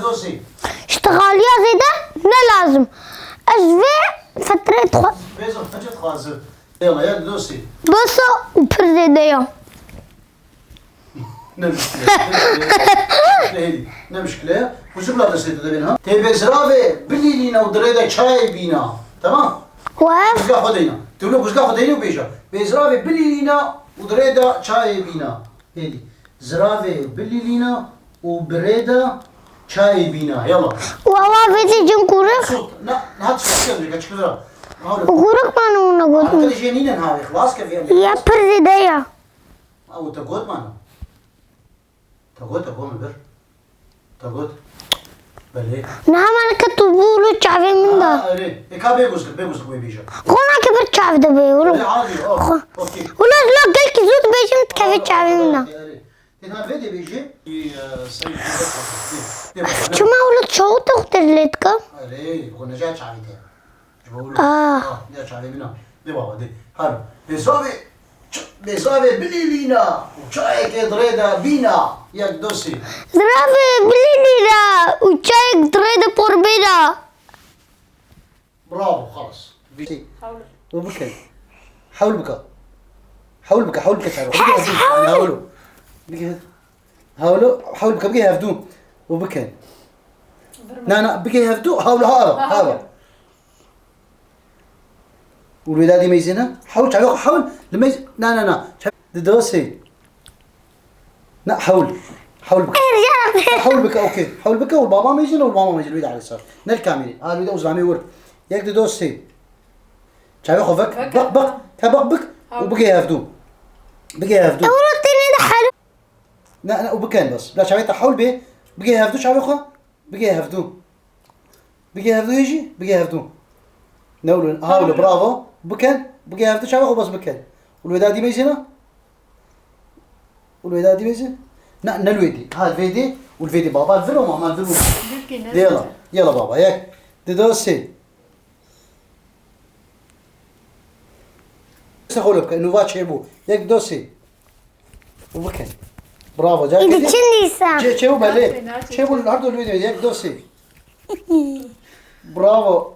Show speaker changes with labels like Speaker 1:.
Speaker 1: دوسي
Speaker 2: اشتغالية زي ده لا لازم اشوي فترة
Speaker 1: بيزو فجأة خازر يلا يا دوسي
Speaker 2: بصوا وبرزيدية
Speaker 1: نمشكلة وشو بلا دسيت دبينها تبي زرافة بلي لينا ودريدا شاي بينا تمام
Speaker 2: واقف
Speaker 1: بوشكا خدينا تقولوا بوشكا خدينا وبيجا بزرافة بلي لينا ودريدا شاي بينا هذي زرافة بلي لينا وبريدا شاي بينا يلا
Speaker 2: ووافيتي جنكورك
Speaker 1: صوت لا هات صوت كذا كذا
Speaker 2: وكورك ما نونا
Speaker 1: أنا
Speaker 2: قلت
Speaker 1: كل شيء نينا هاي خلاص كيف
Speaker 2: يا برزيدية
Speaker 1: أو تقول معنا تقول من بر تقول بله
Speaker 2: نعم أنا كتبولو شعبي من ده
Speaker 1: أري إكابي بيجوز كوي بيجا
Speaker 2: خونا كبر شعب ده بيقولوا
Speaker 1: عادي أوكي
Speaker 2: ولا لا قلت زود بيجي كيف شعبي من ده
Speaker 1: إذا فيدي بيجي سيد
Speaker 2: شو ما ولد شو تختار ليتك
Speaker 1: أري كنا جات شعبي جات شعبي منا دي بابا دي هلا بيسوي بليلينا وشاي كدريدا بينا يا دوسي
Speaker 2: زرافة بليلينا وشاي دريدة بوربينا
Speaker 1: برافو خلاص وبكى حاول بكى حاول بكى حاولوا حاول بكى بكى يهفدو وبكى لا بكى يهفدو حاولوا والولاد يميزنا حاول لما لا دوسي لا حاول بك حاول بك اوكي حاول بك والبابا ما يجينا والماما ما يجي الولد على اليسار نالكامل هذا الولد اوزع مي ورد ياك دوسي شايف خوفك بق وبقي يهفدو
Speaker 2: أولو تاني ده حلو
Speaker 1: لا وبكان بس لا شايف حاول به بقي يهفدو شايف خو بقي يهفدو يجي بقي يهفدو نقول هاول برافو بكن بقي هفتو شافخو بس بكن والوداد يميزنا لا نلويدي ها الفيدي والفيدي بابا الفيلم ما الفيلم يلا بابا ياك دوسي سخولك انه فات شيبو ياك دوسي وبكن برافو جاك
Speaker 2: إذا كني سام
Speaker 1: شيبو بالي شيبو الارض الفيديو ياك دوسي برافو